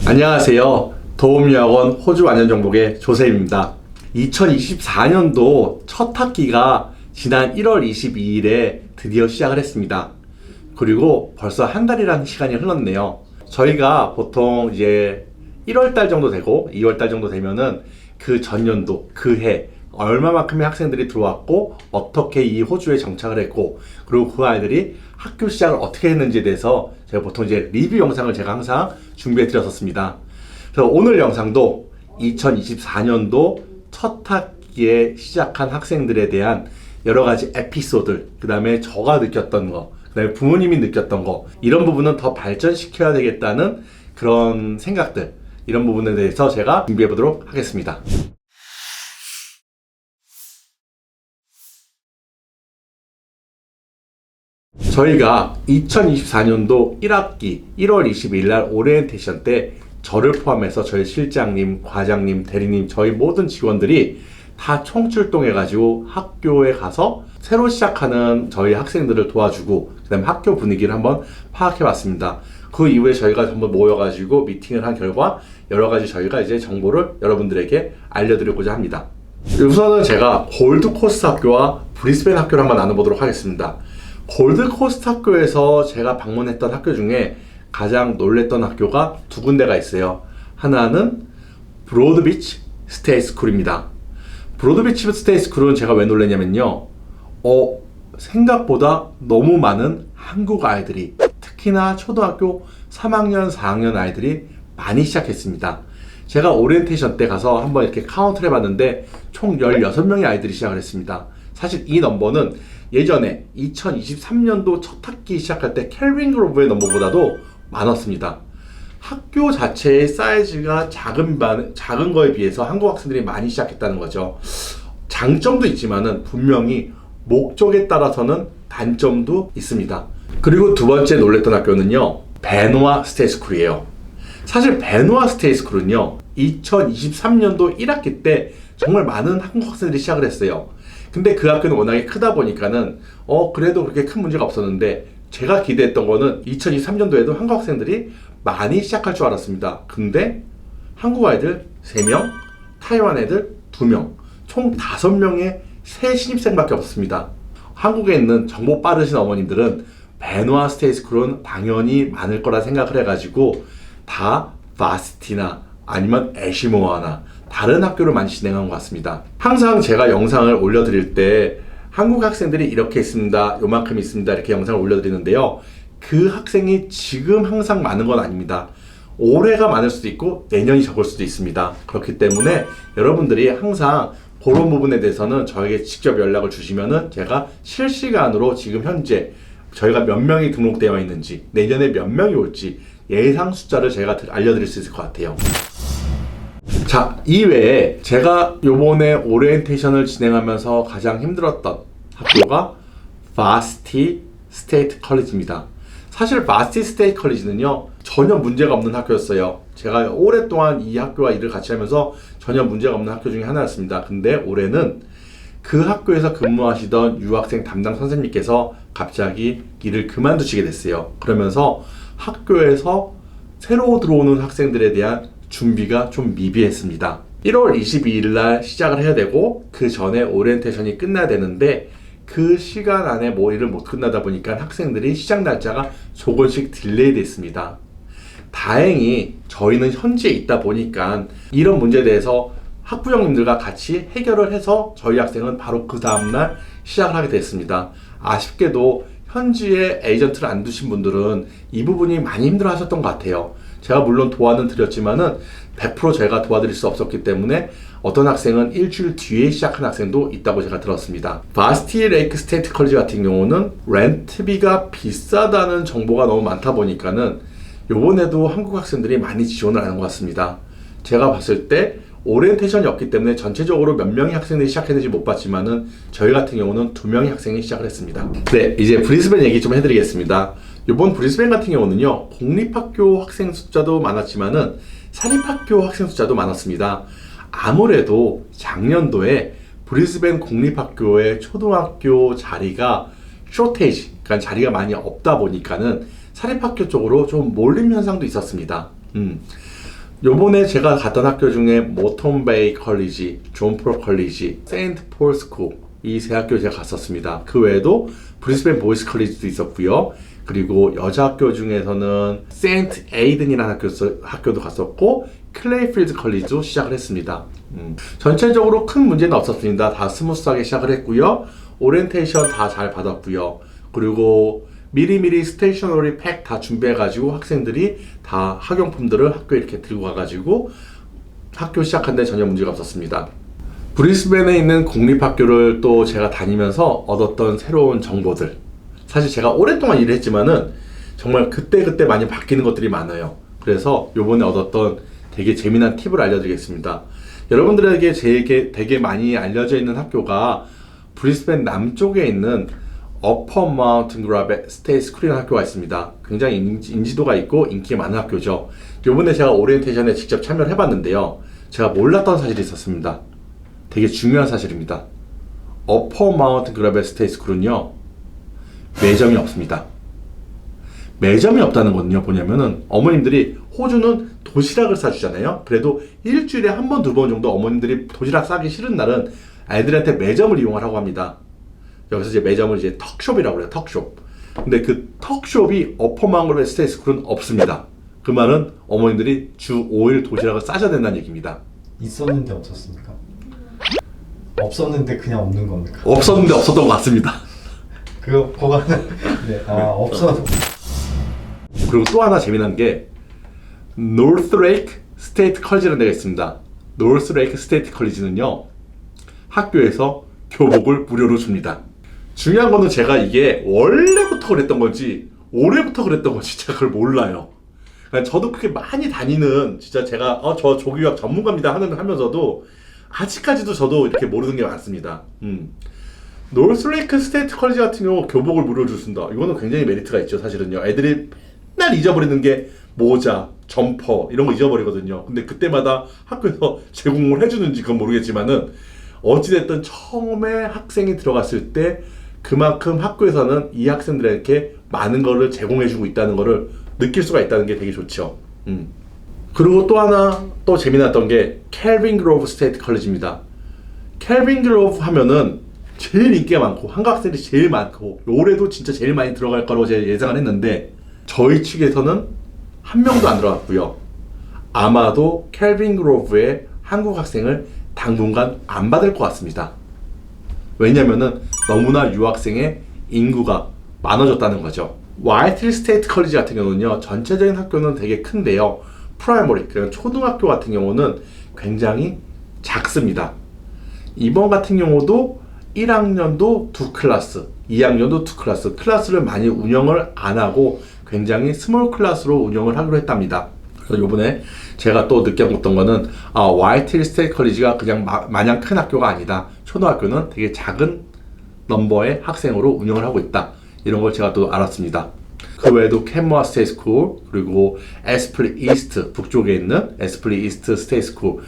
안녕하세요. 도움여학원 호주 완전정복의 조셉입니다. 2024년도 첫 학기가 지난 1월 22일에 드디어 시작을 했습니다. 그리고 벌써 한 달이라는 시간이 흘렀네요. 저희가 보통 이제 1월달 정도 되고 2월달 정도 되면은 그 전년도, 그 해 얼마만큼의 학생들이 들어왔고 어떻게 이 호주에 정착을 했고 그리고 그 아이들이 학교 시작을 어떻게 했는지에 대해서 제가 보통 이제 리뷰 영상을 제가 항상 준비해 드렸었습니다. 그래서 오늘 영상도 2024년도 첫 학기에 시작한 학생들에 대한 여러 가지 에피소드, 그 다음에 저가 느꼈던 거, 그 다음에 부모님이 느꼈던 거, 이런 부분은 더 발전시켜야 되겠다는 그런 생각들, 이런 부분에 대해서 제가 준비해 보도록 하겠습니다. 저희가 2024년도 1학기 1월 22일 날 오리엔테이션 때 저를 포함해서 저희 실장님, 과장님, 대리님, 저희 모든 직원들이 다 총출동해가지고 학교에 가서 새로 시작하는 저희 학생들을 도와주고 그 다음에 학교 분위기를 한번 파악해봤습니다. 그 이후에 저희가 한번 모여가지고 미팅을 한 결과 여러 가지 저희가 이제 정보를 여러분들에게 알려드리고자 합니다. 우선은 제가 골드코스트 학교와 브리스벤 학교를 한번 나눠보도록 하겠습니다. 골드코스트 학교에서 제가 방문했던 학교 중에 가장 놀랬던 학교가 두 군데가 있어요. 하나는 브로드비치 스테이 스쿨입니다. 브로드비치 스테이 스쿨은 제가 왜 놀랐냐면요. 생각보다 너무 많은 한국 아이들이, 특히나 초등학교 3학년, 4학년 아이들이 많이 시작했습니다. 제가 오리엔테이션 때 가서 한번 이렇게 카운트를 해봤는데 총 16명의 아이들이 시작을 했습니다. 사실 이 넘버는 예전에 2023년도 첫 학기 시작할 때 켈빈 그로브의 넘버보다도 많았습니다. 학교 자체의 사이즈가 작은 거에 비해서 한국 학생들이 많이 시작했다는 거죠. 장점도 있지만은 분명히 목적에 따라서는 단점도 있습니다. 그리고 두 번째 놀랬던 학교는요, 베노아 스테이 스쿨이에요. 사실 베노아 스테이 스쿨은요, 2023년도 1학기 때 정말 많은 한국 학생들이 시작을 했어요. 근데 그 학교는 워낙에 크다 보니까는 그래도 그렇게 큰 문제가 없었는데, 제가 기대했던 거는 2023년도에도 한국 학생들이 많이 시작할 줄 알았습니다. 근데 한국 아이들 3명, 타이완 애들 2명, 총 5명의 새 신입생밖에 없습니다. 한국에 있는 정보 빠르신 어머님들은 베노아 스테이 스쿨은 당연히 많을 거라 생각을 해가지고 다 바스티나 아니면 애쉬모어나 다른 학교를 많이 진행한 것 같습니다. 항상 제가 영상을 올려드릴 때 한국 학생들이 이렇게 있습니다, 요만큼 있습니다, 이렇게 영상을 올려드리는데요. 그 학생이 지금 항상 많은 건 아닙니다. 올해가 많을 수도 있고 내년이 적을 수도 있습니다. 그렇기 때문에 여러분들이 항상 그런 부분에 대해서는 저에게 직접 연락을 주시면은 제가 실시간으로 지금 현재 저희가 몇 명이 등록되어 있는지, 내년에 몇 명이 올지 예상 숫자를 제가 알려드릴 수 있을 것 같아요. 자, 이외에 제가 요번에 오리엔테이션을 진행하면서 가장 힘들었던 학교가 바스티 스테이트 컬리지입니다. 사실 바스티 스테이트 컬리지는요, 전혀 문제가 없는 학교였어요. 제가 오랫동안 이 학교와 일을 같이 하면서 전혀 문제가 없는 학교 중에 하나였습니다. 근데 올해는 그 학교에서 근무하시던 유학생 담당 선생님께서 갑자기 일을 그만두시게 됐어요. 그러면서 학교에서 새로 들어오는 학생들에 대한 준비가 좀 미비했습니다. 1월 22일 날 시작을 해야 되고 그 전에 오리엔테이션이 끝나야 되는데 그 시간 안에 일을 못 끝나다 보니까 학생들이 시작 날짜가 조금씩 딜레이 됐습니다. 다행히 저희는 현지에 있다 보니까 이런 문제에 대해서 학부형님들과 같이 해결을 해서 저희 학생은 바로 그 다음날 시작을 하게 됐습니다. 아쉽게도 현지에 에이전트를 안 두신 분들은 이 부분이 많이 힘들어 하셨던 것 같아요. 제가 물론 도와는 드렸지만은 100% 제가 도와드릴 수 없었기 때문에 어떤 학생은 일주일 뒤에 시작한 학생도 있다고 제가 들었습니다. 바스티 레이크 스테이트 컬리지 같은 경우는 렌트비가 비싸다는 정보가 너무 많다 보니까는 요번에도 한국 학생들이 많이 지원을 하는 것 같습니다. 제가 봤을 때 오리엔테이션이 없기 때문에 전체적으로 몇 명의 학생들이 시작했는지 못 봤지만은 저희 같은 경우는 2명의 학생이 시작을 했습니다. 네, 이제 브리스벤 얘기 좀 해드리겠습니다. 이번 브리스벤 같은 경우는요, 공립학교 학생 숫자도 많았지만은 사립학교 학생 숫자도 많았습니다. 아무래도 작년도에 브리스벤 공립학교의 초등학교 자리가 쇼테이지, 그러니까 자리가 많이 없다 보니까는 사립학교 쪽으로 좀 몰림 현상도 있었습니다. 요번에 제가 갔던 학교 중에 모톤베이 컬리지, 존폴 컬리지, 세인트 폴 스쿨 이 세 학교 제가 갔었습니다. 그 외에도 브리스벤 보이스 컬리지도 있었고요. 그리고 여자 학교 중에서는 세인트 에이든이라는 학교도 갔었고 클레이필드 컬리지도 시작을 했습니다. 전체적으로 큰 문제는 없었습니다. 다 스무스하게 시작을 했고요. 오리엔테이션 다 잘 받았고요. 그리고 미리미리 스테이셔너리 팩 다 준비해가지고 학생들이 다 학용품들을 학교에 이렇게 들고 가가지고 학교 시작하는데 전혀 문제가 없었습니다. 브리스벤에 있는 공립학교를 또 제가 다니면서 얻었던 새로운 정보들, 사실 제가 오랫동안 일을 했지만은 정말 그때그때 많이 바뀌는 것들이 많아요. 그래서 요번에 얻었던 되게 재미난 팁을 알려드리겠습니다. 여러분들에게 되게 많이 알려져 있는 학교가 브리스벤 남쪽에 있는 어퍼 마운틴 그라베 스테이트 스쿨이라는 학교가 있습니다. 굉장히 인지도가 있고 인기가 많은 학교죠. 요번에 제가 오리엔테이션에 직접 참여를 해봤는데요. 제가 몰랐던 사실이 있었습니다. 되게 중요한 사실입니다. 어퍼 마운틴 그라베 스테이트 스쿨은요, 매점이 없습니다. 매점이 없다는 거는요, 뭐냐면은 어머님들이 호주는 도시락을 싸주잖아요. 그래도 일주일에 한 번, 두 번 정도 어머님들이 도시락 싸기 싫은 날은 아이들한테 매점을 이용하라고 합니다. 여기서 이제 매점을 이제 턱숍이라고 해요. 턱숍. 근데 그 턱숍이 어퍼마운트 스테이트 스쿨은 없습니다. 그 말은 어머님들이 주 5일 도시락을 싸셔야 된다는 얘기입니다. 있었는데 없었습니까? 없었는데 그냥 없는 겁니까? 없었는데 없었던 것 같습니다. 그거는 네, 없어. 그리고 또 하나 재미난 게 노스레이크 스테이트 컬리지라는 데가 있습니다. 노스레이크 스테이트 컬리지는요, 학교에서 교복을 무료로 줍니다. 중요한 거는 제가 이게 원래부터 그랬던 건지 올해부터 그랬던 건지 제가 그걸 몰라요. 그러니까 저도 그렇게 많이 다니는, 진짜 제가 저 조교학 전문가입니다 하면서도 아직까지도 저도 이렇게 모르는 게 많습니다. 노스레이크 스테이트 컬리지 같은 경우 교복을 무료로 준다. 이거는 굉장히 메리트가 있죠. 사실은요, 애들이 맨날 잊어버리는 게 모자, 점퍼 이런 거 잊어버리거든요. 근데 그때마다 학교에서 제공을 해주는지 그건 모르겠지만은 어찌됐든 처음에 학생이 들어갔을 때 그만큼 학교에서는 이 학생들에게 많은 거를 제공해주고 있다는 거를 느낄 수가 있다는 게 되게 좋죠. 그리고 또 하나 또 재미났던 게 켈빈 그로브 스테이트 컬리지입니다. 켈빈 그로브 하면은 제일 인기가 많고 한국 학생들이 제일 많고 올해도 진짜 제일 많이 들어갈 거라고 제가 예상을 했는데 저희 측에서는 한 명도 안 들어갔고요. 아마도 켈빈 그로브의 한국 학생을 당분간 안 받을 것 같습니다. 왜냐면은 너무나 유학생의 인구가 많아졌다는 거죠. 와이트힐 스테이트 컬리지 같은 경우는요, 전체적인 학교는 되게 큰데요, 프라이머리, 그러니까 초등학교 같은 경우는 굉장히 작습니다. 이번 같은 경우도 1학년도 2클래스, 2학년도 2클래스, 클래스를 많이 운영을 안 하고 굉장히 스몰 클래스로 운영을 하기로 했답니다. 그래서 요번에 제가 또 느꼈던 거는 와이트힐 스테이트 컬리지가 그냥 마냥 큰 학교가 아니다. 초등학교는 되게 작은 넘버의 학생으로 운영을 하고 있다. 이런 걸 제가 또 알았습니다. 그 외에도 캔모아 스테이트 스쿨, 그리고 에스플리 이스트, 북쪽에 있는 에스플리 이스트 스테이트 스쿨,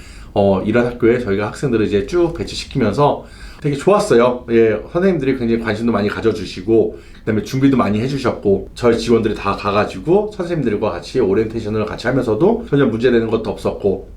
이런 학교에 저희가 학생들을 이제 쭉 배치시키면서 되게 좋았어요. 예, 선생님들이 굉장히 관심도 많이 가져주시고, 그 다음에 준비도 많이 해주셨고, 저희 직원들이 다 가가지고 선생님들과 같이 오리엔테이션을 같이 하면서도 전혀 문제되는 것도 없었고,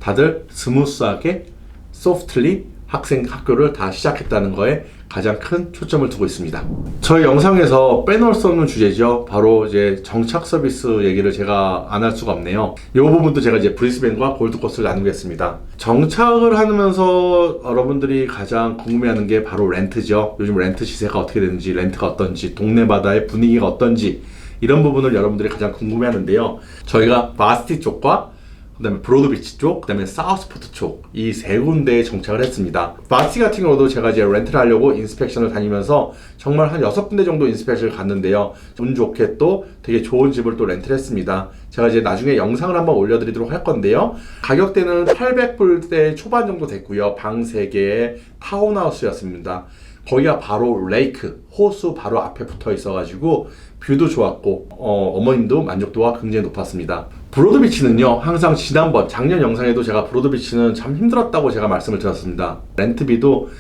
다들 스무스하게 소프트리 학교를 다 시작했다는 거에 가장 큰 초점을 두고 있습니다. 저희 영상에서 빼놓을 수 없는 주제죠. 바로 이제 정착 서비스 얘기를 제가 안 할 수가 없네요. 이 부분도 제가 이제 브리스벤과 골드코스트를 나누겠습니다. 정착을 하면서 여러분들이 가장 궁금해하는 게 바로 렌트죠. 요즘 렌트 시세가 어떻게 되는지, 렌트가 어떤지, 동네마다의 분위기가 어떤지, 이런 부분을 여러분들이 가장 궁금해하는데요. 저희가 바스티 쪽과 그 다음에 브로드비치 쪽, 그 다음에 사우스포트 쪽, 이 세 군데에 정착을 했습니다. 바스티 같은 경우도 제가 이제 렌트를 하려고 인스펙션을 다니면서 정말 한 6군데 정도 인스펙션을 갔는데요. 운 좋게 또 되게 좋은 집을 또 렌트를 했습니다. 제가 이제 나중에 영상을 한번 올려드리도록 할 건데요. 가격대는 800불대 초반 정도 됐고요. 방 3개의 타운하우스였습니다. 거기가 바로 레이크, 호수 바로 앞에 붙어 있어가지고 뷰도 좋았고 어머님도 만족도가 굉장히 높았습니다. 브로드비치는요, 항상 작년 영상에도 제가 브로드비치는 참 힘들었다고 제가 말씀을 드렸습니다. 렌트비도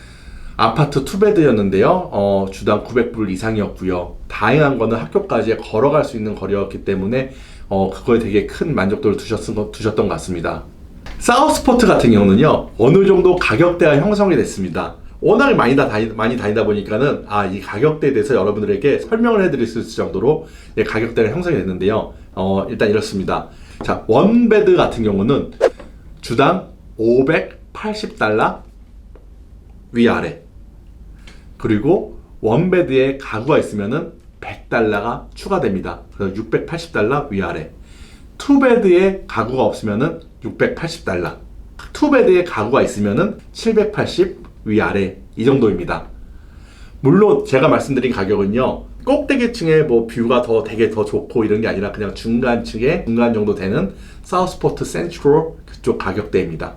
아파트 2베드였는데요, 주당 900불 이상이었고요. 다행한 거는 학교까지 걸어갈 수 있는 거리였기 때문에 그거에 되게 큰 만족도를 두셨던 것 같습니다. 사우스포트 같은 경우는요, 어느 정도 가격대가 형성이 됐습니다. 워낙에 많이 다니다 보니까는 이 가격대에 대해서 여러분들에게 설명을 해드릴 수 있을 정도로 가격대가 형성이 됐는데요. 일단 이렇습니다. 자, 원베드 같은 경우는 주당 $580 위아래, 그리고 원베드에 가구가 있으면은 $100가 추가됩니다. 그래서 $680 위아래. 투베드에 가구가 없으면은 $680, 투베드에 가구가 있으면은 $780 위아래, 이 정도입니다. 물론 제가 말씀드린 가격은요, 꼭대기층에 뭐 뷰가 되게 더 좋고 이런 게 아니라 그냥 중간층에 중간 정도 되는 사우스포트 센트럴 그쪽 가격대입니다.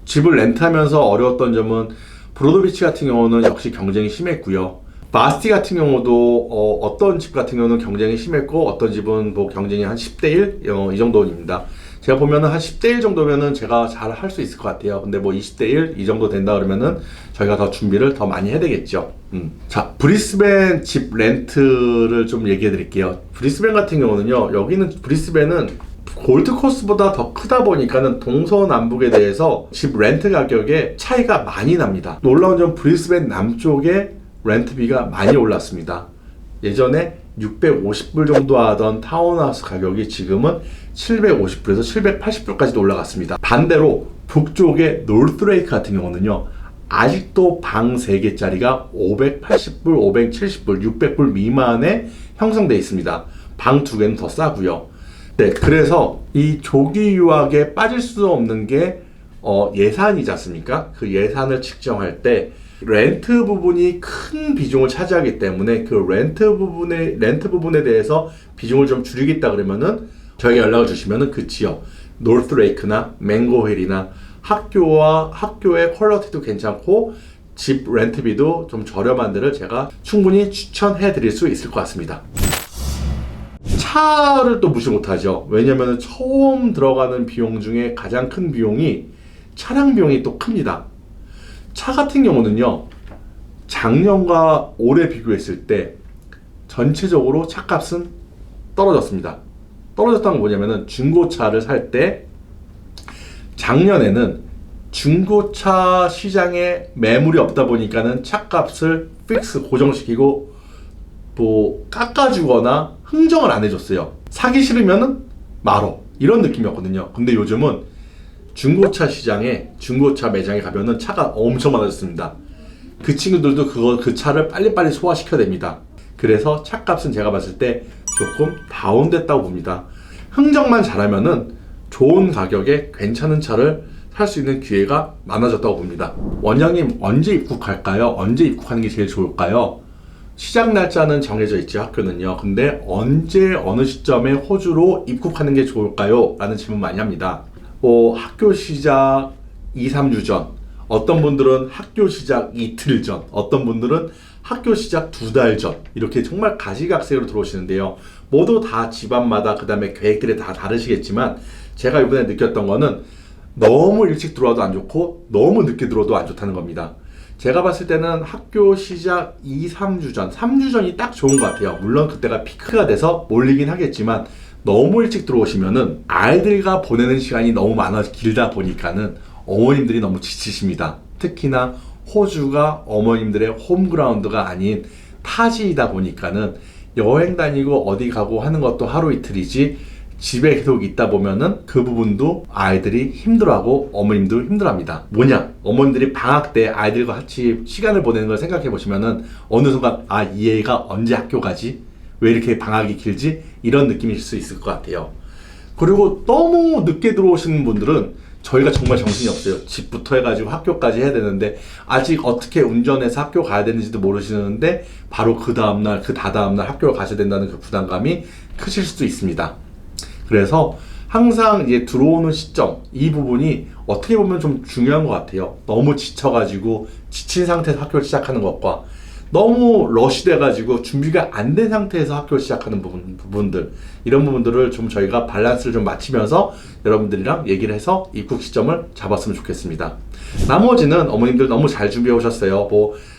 집을 렌트하면서 어려웠던 점은 브로드비치 같은 경우는 역시 경쟁이 심했고요. 바스티 같은 경우도 어떤 집 같은 경우는 경쟁이 심했고 어떤 집은 뭐 경쟁이 한 10대 1 이 정도입니다. 제가 보면은 한 10대 1 정도면은 제가 잘 할 수 있을 것 같아요. 근데 뭐 20대 1 이 정도 된다 그러면은 저희가 더 준비를 더 많이 해야 되겠죠. 자, 브리스벤 집 렌트를 좀 얘기해 드릴게요. 브리스벤 같은 경우는요, 여기는 브리스벤은 골드코스트보다 더 크다 보니까는 동서남북에 대해서 집 렌트 가격에 차이가 많이 납니다. 놀라운 점, 브리스벤 남쪽에 렌트비가 많이 올랐습니다. 예전에 $650 정도 하던 타운하우스 가격이 지금은 $750에서 $780까지도 올라갔습니다. 반대로 북쪽의 노스레이크 같은 경우는요, 아직도 방 3개짜리가 $580, $570, $600 미만에 형성되어 있습니다. 방 2개는 더 싸고요. 네, 그래서 이 조기 유학에 빠질 수 없는 게 예산이지 않습니까? 그 예산을 측정할 때 렌트 부분이 큰 비중을 차지하기 때문에 그 렌트 부분에 대해서 비중을 좀 줄이겠다 그러면은 저에게 연락을 주시면은 그 지역 노스레이크나 맹고힐이나 학교의 퀄리티도 괜찮고 집 렌트비도 좀 저렴한 데를 제가 충분히 추천해 드릴 수 있을 것 같습니다. 차를 또 무시 못하죠. 왜냐면 처음 들어가는 비용 중에 가장 큰 비용이 차량 비용이 또 큽니다. 차 같은 경우는요, 작년과 올해 비교했을 때 전체적으로 차값은 떨어졌습니다. 떨어졌다는 건 뭐냐면은 중고차를 살 때 작년에는 중고차 시장에 매물이 없다 보니까는 차값을 픽스 고정시키고 뭐 깎아주거나 흥정을 안 해줬어요. 사기 싫으면은 말어, 이런 느낌이었거든요. 근데 요즘은 중고차 시장에, 중고차 매장에 가면은 차가 엄청 많아졌습니다. 그 친구들도 그 차를 빨리빨리 소화시켜야 됩니다. 그래서 차값은 제가 봤을 때 조금 다운됐다고 봅니다. 흥정만 잘하면은 좋은 가격에 괜찮은 차를 살 수 있는 기회가 많아졌다고 봅니다. 원장님, 언제 입국할까요? 언제 입국하는 게 제일 좋을까요? 시작 날짜는 정해져 있죠, 학교는요. 근데 언제, 어느 시점에 호주로 입국하는 게 좋을까요? 라는 질문 많이 합니다. 학교 시작 2, 3주 전, 어떤 분들은 학교 시작 이틀 전, 어떤 분들은 학교 시작 2달 전, 이렇게 정말 가시각색으로 들어오시는데요. 모두 다 집안마다 그 다음에 계획들이 다 다르시겠지만 제가 이번에 느꼈던 거는 너무 일찍 들어와도 안 좋고 너무 늦게 들어와도 안 좋다는 겁니다. 제가 봤을 때는 학교 시작 2, 3주 전, 3주 전이 딱 좋은 것 같아요. 물론 그때가 피크가 돼서 몰리긴 하겠지만 너무 일찍 들어오시면은 아이들과 보내는 시간이 너무 길다 보니까는 어머님들이 너무 지치십니다. 특히나 호주가 어머님들의 홈그라운드가 아닌 타지이다 보니까는 여행 다니고 어디 가고 하는 것도 하루 이틀이지 집에 계속 있다 보면은 그 부분도 아이들이 힘들어하고 어머님도 힘들어합니다. 뭐냐? 어머님들이 방학 때 아이들과 같이 시간을 보내는 걸 생각해 보시면은 어느 순간 이 애가 언제 학교 가지? 왜 이렇게 방학이 길지? 이런 느낌일 수 있을 것 같아요. 그리고 너무 늦게 들어오시는 분들은 저희가 정말 정신이 없어요. 집부터 해가지고 학교까지 해야 되는데 아직 어떻게 운전해서 학교 가야 되는지도 모르시는데 바로 그 다음날, 그 다다음날 학교를 가셔야 된다는 그 부담감이 크실 수도 있습니다. 그래서 항상 이제 들어오는 시점, 이 부분이 어떻게 보면 좀 중요한 것 같아요. 너무 지쳐가지고 지친 상태에서 학교를 시작하는 것과 너무 러시돼가지고 준비가 안 된 상태에서 학교를 시작하는 부분들, 이런 부분들을 좀 저희가 밸런스를 좀 맞추면서 여러분들이랑 얘기를 해서 입국 시점을 잡았으면 좋겠습니다. 나머지는 어머님들 너무 잘 준비해 오셨어요.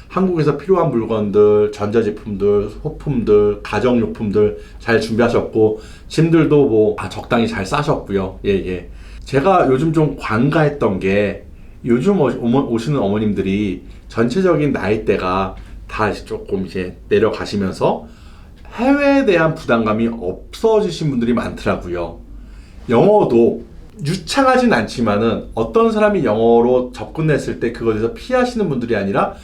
한국에서 필요한 물건들, 전자제품들, 소품들, 가정용품들 잘 준비하셨고 짐들도 뭐 적당히 잘 싸셨고요. 예. 제가 요즘 좀 관가했던 게 요즘 오시는 어머님들이 전체적인 나이대가 다 조금 이제 내려가시면서 해외에 대한 부담감이 없어지신 분들이 많더라고요. 영어도 유창하진 않지만은 어떤 사람이 영어로 접근했을 때 그거에 대해서 피하시는 분들이 아니라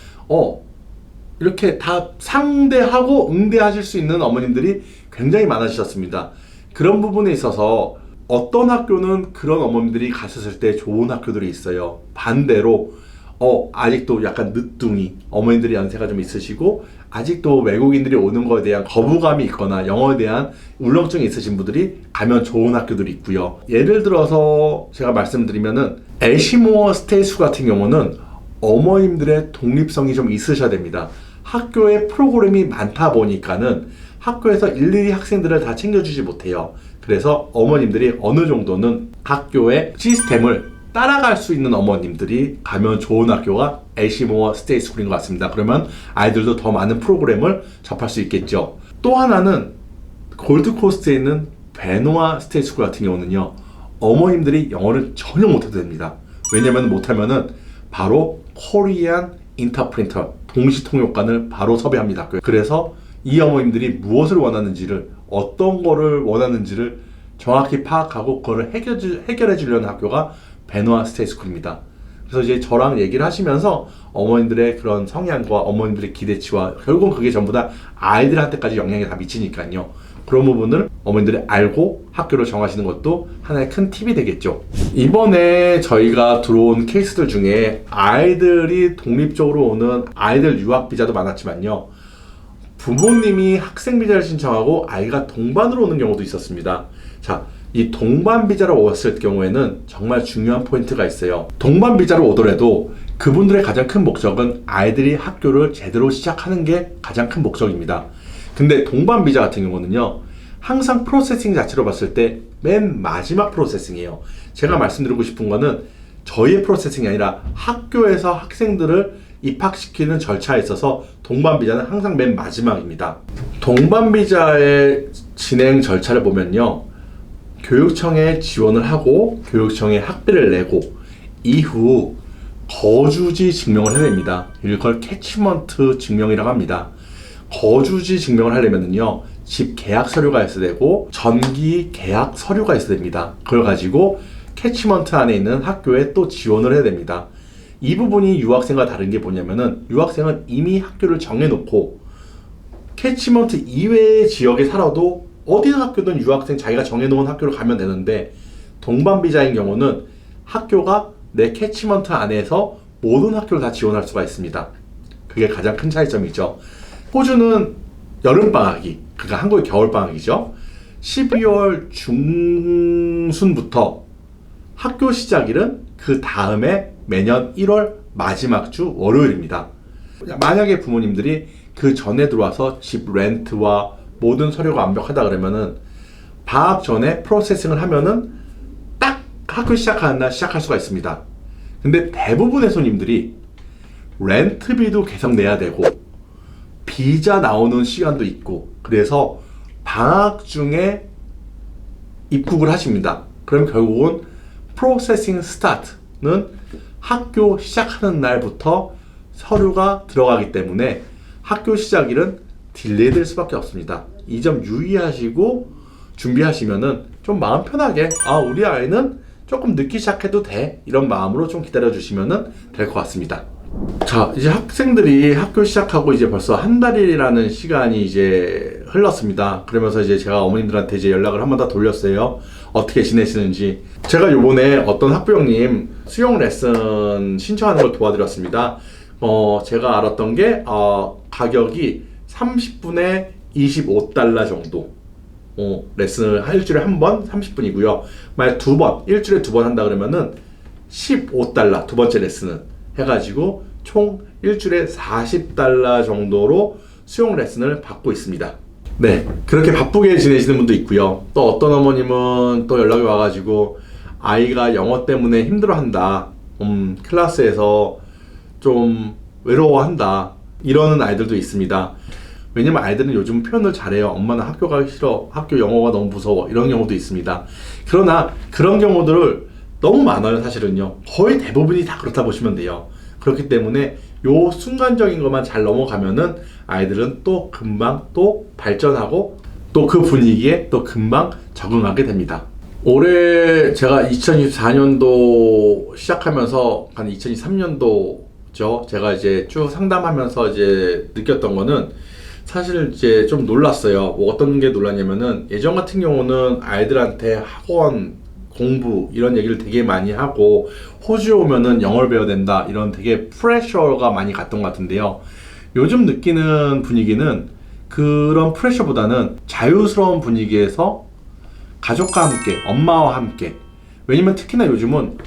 이렇게 다 상대하고 응대하실 수 있는 어머님들이 굉장히 많아지셨습니다. 그런 부분에 있어서 어떤 학교는 그런 어머님들이 가셨을 때 좋은 학교들이 있어요. 반대로 아직도 약간 늦둥이 어머님들이 연세가 좀 있으시고 아직도 외국인들이 오는 거에 대한 거부감이 있거나 영어에 대한 울렁증이 있으신 분들이 가면 좋은 학교들이 있고요. 예를 들어서 제가 말씀드리면은 애시모어 스테이스 같은 경우는 어머님들의 독립성이 좀 있으셔야 됩니다. 학교에 프로그램이 많다 보니까는 학교에서 일일이 학생들을 다 챙겨주지 못해요. 그래서 어머님들이 어느 정도는 학교의 시스템을 따라갈 수 있는 어머님들이 가면 좋은 학교가 애시모어 스테이 스쿨인 것 같습니다. 그러면 아이들도 더 많은 프로그램을 접할 수 있겠죠. 또 하나는 골드코스트에 있는 베노아 스테이 스쿨 같은 경우는요, 어머님들이 영어를 전혀 못해도 됩니다. 왜냐면 못하면은 바로 코리안 인터프린터 동시통역관을 바로 섭외합니다. 그래서 이 어머님들이 무엇을 원하는지를, 어떤 거를 원하는지를 정확히 파악하고 그걸 해결해 주려는 학교가 베노아 스테이 스쿨입니다. 그래서 이제 저랑 얘기를 하시면서 어머님들의 그런 성향과 어머님들의 기대치와 결국은 그게 전부 다 아이들한테까지 영향이 다 미치니까요. 그런 부분을 어머님들이 알고 학교를 정하시는 것도 하나의 큰 팁이 되겠죠. 이번에 저희가 들어온 케이스들 중에 아이들이 독립적으로 오는 아이들 유학 비자도 많았지만요, 부모님이 학생 비자를 신청하고 아이가 동반으로 오는 경우도 있었습니다. 자, 이 동반 비자로 왔을 경우에는 정말 중요한 포인트가 있어요. 동반 비자로 오더라도 그분들의 가장 큰 목적은 아이들이 학교를 제대로 시작하는 게 가장 큰 목적입니다. 근데 동반 비자 같은 경우는요, 항상 프로세싱 자체로 봤을 때 맨 마지막 프로세싱이에요. 제가 말씀드리고 싶은 거는 저희의 프로세싱이 아니라 학교에서 학생들을 입학시키는 절차에 있어서 동반 비자는 항상 맨 마지막입니다. 동반 비자의 진행 절차를 보면요, 교육청에 지원을 하고 교육청에 학비를 내고 이후 거주지 증명을 해야 됩니다. 이걸 캐치먼트 증명이라고 합니다. 거주지 증명을 하려면요, 집 계약 서류가 있어야 되고 전기 계약 서류가 있어야 됩니다. 그걸 가지고 캐치먼트 안에 있는 학교에 또 지원을 해야 됩니다. 이 부분이 유학생과 다른 게 뭐냐면은 유학생은 이미 학교를 정해놓고 캐치먼트 이외의 지역에 살아도 어디 학교든 유학생 자기가 정해놓은 학교를 가면 되는데, 동반 비자인 경우는 학교가 내 캐치먼트 안에서 모든 학교를 다 지원할 수가 있습니다. 그게 가장 큰 차이점이죠. 호주는 여름방학이, 그러니까 한국의 겨울방학이죠. 12월 중순부터 학교 시작일은 그 다음에 매년 1월 마지막 주 월요일입니다. 만약에 부모님들이 그 전에 들어와서 집 렌트와 모든 서류가 완벽하다 그러면은 방학 전에 프로세싱을 하면은 딱 학교 시작하는 날 시작할 수가 있습니다. 근데 대부분의 손님들이 렌트비도 계속 내야 되고 비자 나오는 시간도 있고, 그래서 방학 중에 입국을 하십니다. 그럼 결국은 프로세싱 스타트는 학교 시작하는 날부터 서류가 들어가기 때문에 학교 시작일은 딜레이 될 수밖에 없습니다. 이 점 유의하시고 준비하시면은 좀 마음 편하게, 우리 아이는 조금 늦게 시작해도 돼, 이런 마음으로 좀 기다려 주시면은 될 것 같습니다. 자, 이제 학생들이 학교 시작하고 이제 벌써 한 달이라는 시간이 이제 흘렀습니다. 그러면서 이제 제가 어머님들한테 이제 연락을 한 번 더 돌렸어요. 어떻게 지내시는지. 제가 요번에 어떤 학부형님 수영 레슨 신청하는 걸 도와드렸습니다. 제가 알았던 게 가격이 30분에 25달러 정도. 레슨을 일주일에 한 번 30분이고요. 만약 일주일에 두 번 한다 그러면은 15달러, 두 번째 레슨은 해가지고 총 일주일에 40달러 정도로 수영 레슨을 받고 있습니다. 네, 그렇게 바쁘게 지내시는 분도 있고요. 또 어떤 어머님은 또 연락이 와가지고 아이가 영어 때문에 힘들어한다, 클래스에서 좀 외로워한다, 이러는 아이들도 있습니다. 왜냐면 아이들은 요즘 표현을 잘해요. 엄마는 학교 가기 싫어, 학교 영어가 너무 무서워, 이런 경우도 있습니다. 그러나 그런 경우들을 너무 많아요. 사실은요, 거의 대부분이 다 그렇다 보시면 돼요. 그렇기 때문에 요 순간적인 것만 잘 넘어가면은 아이들은 또 금방 또 발전하고 또 그 분위기에 또 금방 적응하게 됩니다. 올해 제가 2024년도 시작하면서 한 2023년도죠. 제가 이제 쭉 상담하면서 이제 느꼈던 거는 사실 이제 좀 놀랐어요. 뭐 어떤 게 놀랐냐면은 예전 같은 경우는 아이들한테 학원, 공부 이런 얘기를 되게 많이 하고 호주에 오면은 영어를 배워야 된다 이런 되게 프레셔가 많이 갔던 것 같은데요. 요즘 느끼는 분위기는 그런 프레셔보다는 자유스러운 분위기에서 가족과 함께, 엄마와 함께. 왜냐면 특히나 요즘은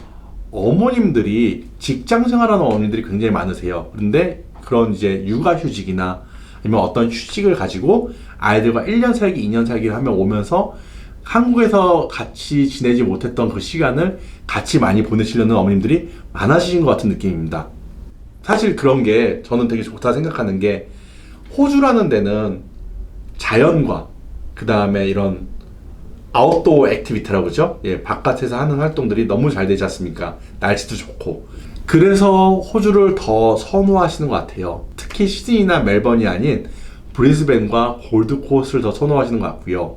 어머님들이 직장 생활하는 어머님들이 굉장히 많으세요. 그런데 그런 이제 육아휴직이나 아니면 어떤 휴직을 가지고 아이들과 1년 살기, 2년 살기를 하며 오면서 한국에서 같이 지내지 못했던 그 시간을 같이 많이 보내시려는 어머님들이 많아지신 것 같은 느낌입니다. 사실 그런 게 저는 되게 좋다 생각하는 게, 호주라는 데는 자연과 그 다음에 이런 아웃도어 액티비티라고 그러죠? 예, 바깥에서 하는 활동들이 너무 잘 되지 않습니까? 날씨도 좋고. 그래서 호주를 더 선호하시는 것 같아요. 특히 시드니나 멜번이 아닌 브리즈벤과 골드코스트를 더 선호하시는 것 같고요.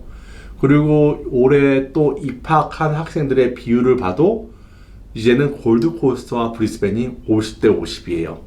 그리고 올해 또 입학한 학생들의 비율을 봐도 이제는 골드코스트와 브리즈벤이 50대 50이에요.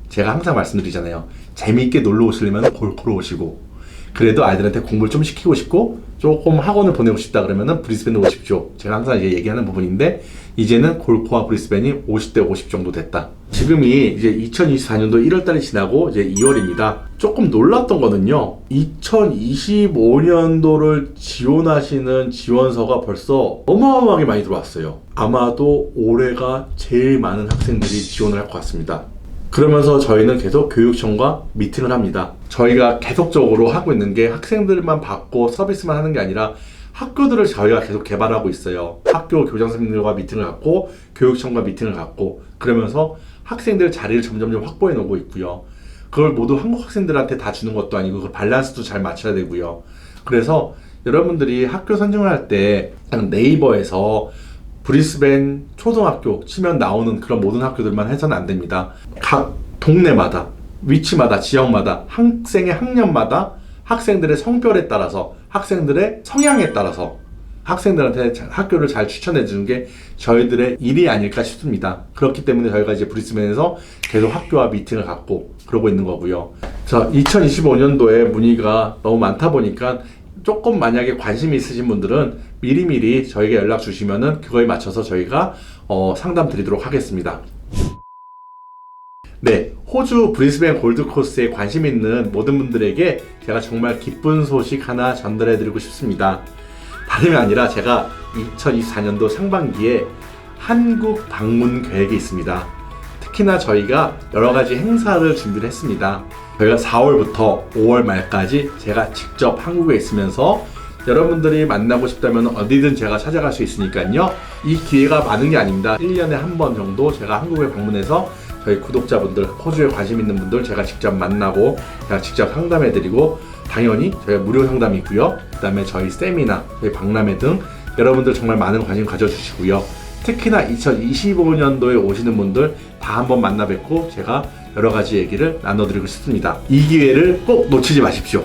제가 항상 말씀드리잖아요. 재미있게 놀러 오시려면 골코로 오시고, 그래도 아이들한테 공부를 좀 시키고 싶고 조금 학원을 보내고 싶다 그러면은 브리스벤으로 오십시오. 제가 항상 이제 얘기하는 부분인데, 이제는 골코와 브리스벤이 50대 50 정도 됐다. 지금이 이제 2024년도 1월달이 지나고 이제 2월입니다. 조금 놀랐던 거는요, 2025년도를 지원하시는 지원서가 벌써 어마어마하게 많이 들어왔어요. 아마도 올해가 제일 많은 학생들이 지원을 할 것 같습니다. 그러면서 저희는 계속 교육청과 미팅을 합니다. 저희가 계속적으로 하고 있는 게 학생들만 받고 서비스만 하는 게 아니라 학교들을 저희가 계속 개발하고 있어요. 학교 교장 선생님들과 미팅을 갖고 교육청과 미팅을 갖고, 그러면서 학생들 자리를 점점 확보해 놓고 있고요. 그걸 모두 한국 학생들한테 다 주는 것도 아니고 그 밸런스도 잘 맞춰야 되고요. 그래서 여러분들이 학교 선정을 할 때 네이버에서 브리스벤 초등학교 치면 나오는 그런 모든 학교들만 해서는 안 됩니다. 각 동네마다, 위치마다, 지역마다, 학생의 학년마다 학생들의 성별에 따라서, 학생들의 성향에 따라서 학생들한테 학교를 잘 추천해 주는 게 저희들의 일이 아닐까 싶습니다. 그렇기 때문에 저희가 이제 브리스벤에서 계속 학교와 미팅을 갖고 그러고 있는 거고요. 자, 2025년도에 문의가 너무 많다 보니까 조금 만약에 관심이 있으신 분들은 미리미리 저에게 연락 주시면은 그거에 맞춰서 저희가 상담 드리도록 하겠습니다. 네, 호주 브리스벤 골드코스트에 관심 있는 모든 분들에게 제가 정말 기쁜 소식 하나 전달해 드리고 싶습니다. 다름이 아니라 제가 2024년도 상반기에 한국 방문 계획이 있습니다. 특히나 저희가 여러 가지 행사를 준비를 했습니다. 저희가 4월부터 5월 말까지 제가 직접 한국에 있으면서 여러분들이 만나고 싶다면 어디든 제가 찾아갈 수 있으니까요. 이 기회가 많은 게 아닙니다. 1년에 한 번 정도 제가 한국에 방문해서 저희 구독자분들, 호주에 관심 있는 분들 제가 직접 만나고 제가 직접 상담해드리고, 당연히 저희가 무료 상담이 있고요. 그 다음에 저희 세미나, 저희 박람회 등 여러분들 정말 많은 관심 가져주시고요. 특히나 2025년도에 오시는 분들 다 한번 만나 뵙고 제가 여러 가지 얘기를 나눠드리고 싶습니다. 이 기회를 꼭 놓치지 마십시오.